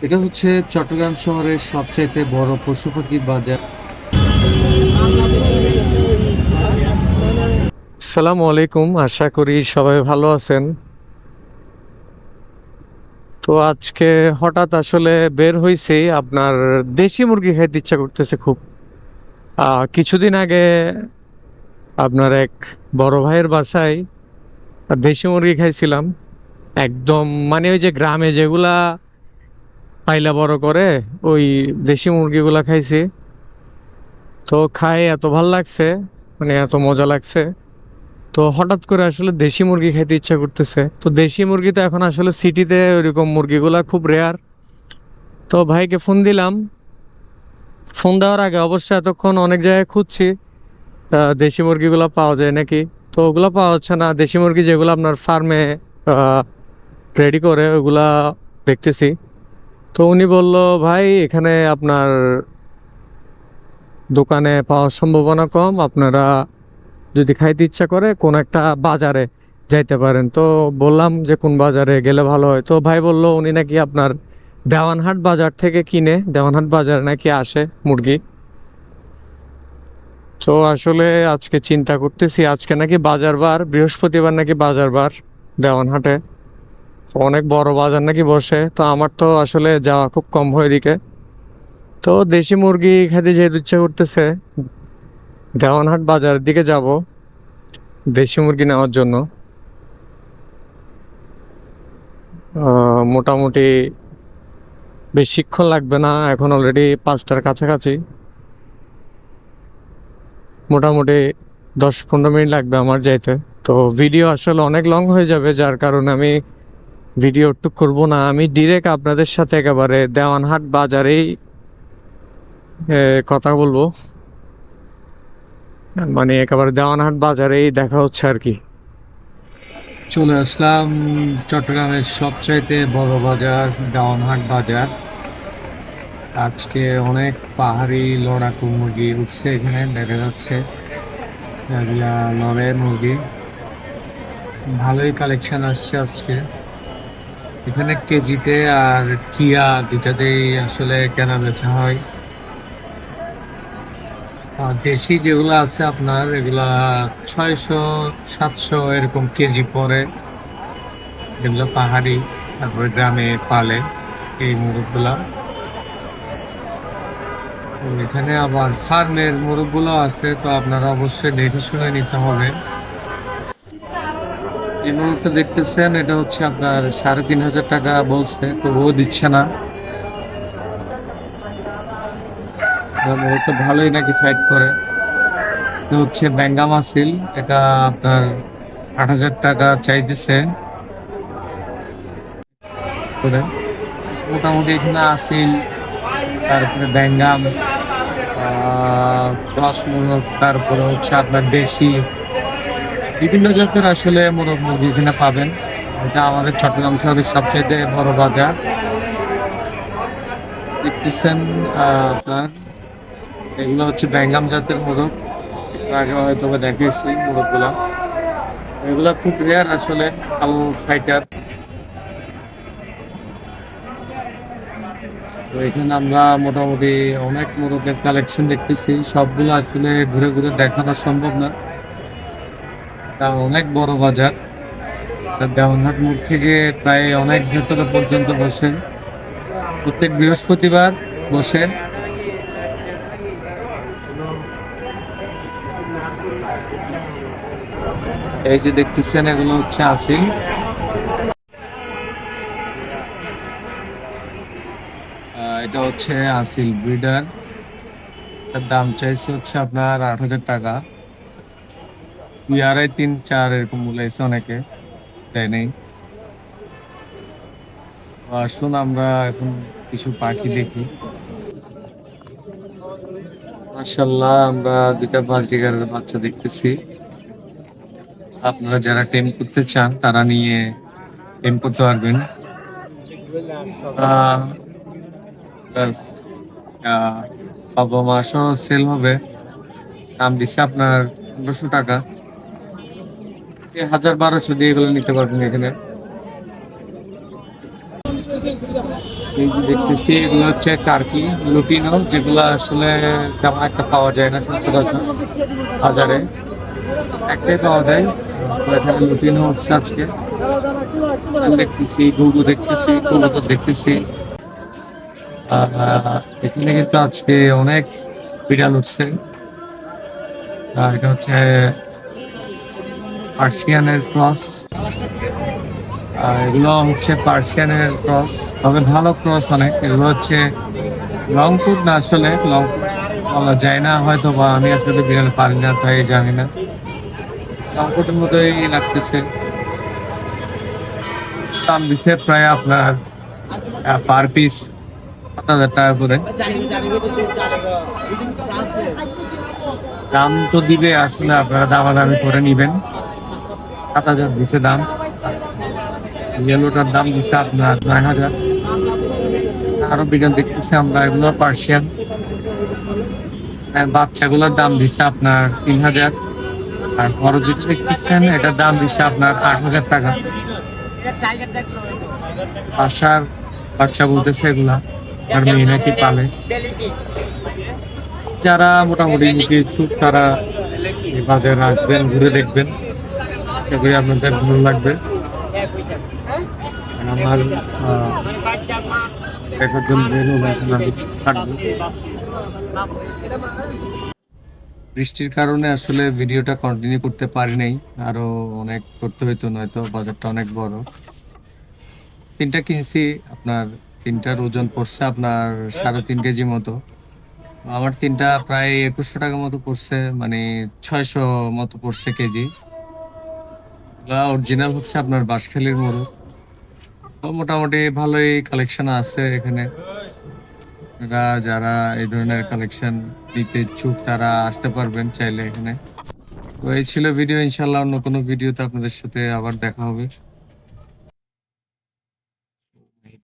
এটা হচ্ছে চট্টগ্রাম শহরের সবচাইতে বড় পশু পাখির বাজার। আসসালামু আলাইকুম, আশা করি সবাই ভালো আছেন। তো আজকে হঠাৎ আসলে বের হইছি, আপনার দেশি মুরগি খাইতে ইচ্ছা করতেছে খুব। কিছুদিন আগে আপনার এক বড় ভাইয়ের বাসায় দেশি মুরগি খাইছিলাম। একদম মানে ওই যে গ্রামে যেগুলা পাইলা বড় করে, ওই দেশি মুরগিগুলা খাইছি। তো খাই এত ভাল লাগছে, মানে এত মজা লাগছে। তো হঠাৎ করে আসলে দেশি মুরগি খেতে ইচ্ছা করতেছে। তো দেশি মুরগি তো এখন আসলে সিটিতে ওইরকম মুরগিগুলা খুব রেয়ার। তো ভাইকে ফোন দিলাম। ফোন দেওয়ার আগে অবশ্য এতক্ষণ অনেক জায়গায় খুঁজছি দেশি মুরগিগুলো পাওয়া যায় নাকি। তো ওগুলো পাওয়া যাচ্ছে না। দেশি মুরগি যেগুলো আপনার ফার্মে রেডি করে ওগুলা দেখতেছি। তো উনি বলল, ভাই এখানে আপনার দোকানে পাওয়ার সম্ভাবনা কম, আপনারা যদি খাইতে ইচ্ছা করে কোন একটা বাজারে যাইতে পারেন। তো বললাম যে কোন বাজারে গেলে ভালো হয়। তো ভাই বলল উনি নাকি আপনার দেওয়ানহাট বাজার থেকে কিনে, দেওয়ানহাট বাজারে নাকি আসে মুরগি। তো আসলে আজকে চিন্তা করতেছি, আজকে নাকি বাজার বার, বৃহস্পতিবার নাকি বাজার বার দেওয়ানহাটে। তো অনেক বড় বাজার নাকি বসে। তো আমার তো আসলে যাওয়া খুব কম হয় এদিকে। তো দেশি মুরগি খেতে যেহেতু ইচ্ছা করতেছে, দেওয়ানহাট বাজারের দিকে যাব দেশি মুরগি নেওয়ার জন্য। মোটামুটি বেশিক্ষণ লাগবে না, এখন অলরেডি 5টার কাছাকাছি। মোটামুটি 10-15 মিনিট লাগবে আমার যাইতে। তো ভিডিও আসলে অনেক লং হয়ে যাবে, যার কারণে আমি ভিডিও একটু করবো না। আমি ডিরেক্ট আপনাদের সাথে একেবারে দেওয়ানহাট বাজারেই কথা বলবো, মানে একেবারে দেওয়ানহাট বাজারেই দেখা হচ্ছে আর কি। চলে আসলাম চট্টগ্রামের সবচাইতে বড় বাজার দেওয়ানহাট বাজার। আজকে অনেক পাহাড়ি লড়াকু মুরগি উঠছে, এখানে দেখা যাচ্ছে এগুলা নরের মুরগি। ভালোই কালেকশন আসছে আজকে। এখানে কেজিতে আর কিয়া দুটাতেই আসলে কেনা বেচা হয়। আর দেশি যেগুলো আছে আপনার, এগুলা 600-700 এরকম কেজি পরে। এগুলো পাহাড়ি, তারপরে গ্রামে পালে এই মুরগগুলা। তো এখানে আবার ফার্মের মুরগগুলো আছে, তো আপনারা অবশ্যই দেখে শুনে নিতে হবে। এই মুরগটা দেখতেছেন, এটা হচ্ছে আপনার 3,500 টাকা বলছে, তো ও দিচ্ছে না। মুরগটা ভালোই নাকি ফাইট করে। এটা হচ্ছে ব্যাঙ্গাম আসিল, এটা আপনার 8,000 টাকা চাইতেছে করে। মোটামুটি এখানে আসিল, তারপরে ব্যাঙ্গাম, ক্রস মোরগ, তারপরে হচ্ছে আপনার দেশি বিভিন্ন জাতের আসলে মোরগ মুরগি এখানে পাবেন। এটা আমাদের চট্টগ্রাম শহরের সবচেয়ে বড় বাজার। দেখতেছেন আপনার এগুলো হচ্ছে ব্যাঙ্গাম জাতের মোরগ। একটু আগে হয়তো দেখিয়েছি মোরগগুলা। এগুলা খুব রেয়ার আসলে, ভালো ফাইটার। তো এখানে আমরা মোটামুটি অনেক মোরগের কালেকশন দেখতেছি। সবগুলো আসলে ঘুরে ঘুরে দেখানো সম্ভব না, কারণ অনেক বড় বাজার। দেওয়ানহাট মোড় থেকে প্রায় অনেক ভেতরে পর্যন্ত বসে, প্রত্যেক বৃহস্পতিবার বসে। এই যে দেখতেছেন এগুলো হচ্ছে আসিল। এটা হচ্ছে আসিল ব্রিডার। তার দাম চাইছে হচ্ছে আপনার 8,000 টাকা। 2, 2.5, 3, 4 এরকম বলেছে অনেকে, তাই নেই। আসুন আমরা এখন কিছু পাখি দেখি। মাশাআল্লাহ, আমরা দুটা বাজরিগারের বাচ্চা দেখতেছি। আপনারা যারা টেম করতে চান তারা নিয়ে টেম করতে পারবেন। আহ, ব্যাস, বাবা মা সহ সেল হবে। দাম দিচ্ছে আপনার 1500 টাকা। 1,000-1,200 দিয়ে এগুলো নিতে পারবেন এখানে। এই যে দেখতেছি এগুলো হচ্ছে টার্কি লুটিনো, যেগুলো আসলে তেমন একটা পাওয়া যায় না সচরাচর বাজারে, একটাই পাওয়া যায়। তো এখানে লুটিনো হচ্ছে আজকে। দেখতেছি গুগু, দেখতেছি কবুতর, দেখতেছি এখানে কিন্তু আজকে অনেক বিড়াল উঠছে। এটা হচ্ছে পার্সিয়ানের ক্রস। এগুলো হচ্ছে পার্সিয়ানের ক্রস, তবে ভালো ক্রস অনেক। এগুলো হচ্ছে লংপুর না, আসলে লংপুর বলা যায় না হয়তো, বা আমি আসলে বিড়াল পারি না তাই জানি না। লংপুরের মতোই লাগতেছে। দাম দিচ্ছে প্রায় আপনার পার পিস 7,000 টাকা করে। দাম তো দিবে, আসলে আপনারা দামাদামি করে নিবেন। 7,000 দিচ্ছে দাম। ইয়েলোটার দাম দিচ্ছে আপনার 9,000। আরো বিড়াল দেখতেছি আমরা, এগুলো পার্সিয়ান। বাচ্চাগুলোর দাম দিচ্ছে আপনার 3,000। আর বড় যেটা দেখতেছেন এটার দাম দিচ্ছে আপনার 8,000 টাকা। বাসার বাচ্চা বলতেছে এগুলা, আর মেয়ে নাকি পালে। যারা মোটামুটি মুখে ইচ্ছুক তারা এই বাজারে আসবেন, ঘুরে দেখবেন, আশা করি আপনাদের ভালো লাগবে। আর আমার দেখার জন্য বের হবো, এখন আমি থাকবো। বৃষ্টির কারণে আসলে ভিডিওটা কন্টিনিউ করতে পারি নাই, আরো অনেক করতে হইতো, নয়তো বাজারটা অনেক বড়। তিনটা কিনছি আপনার, তিনটার ওজন পড়ছে আপনার 3.5 কেজি মতো। আমার তিনটা প্রায় 2100 টাকা মতো পড়ছে, মানে 600 মতো পড়ছে কেজি। অরিজিনাল হচ্ছে আপনার বাঁশখালীর মোরগ। তো মোটামুটি ভালোই কালেকশন আছে এখানে। আপনারা যারা এই ধরনের কালেকশন নিতে ইচ্ছুক তারা আসতে পারবেন চাইলে এখানে। তো এই ছিল ভিডিও, ইনশাল্লাহ অন্য কোনো ভিডিওতে আপনাদের সাথে আবার দেখা হবে।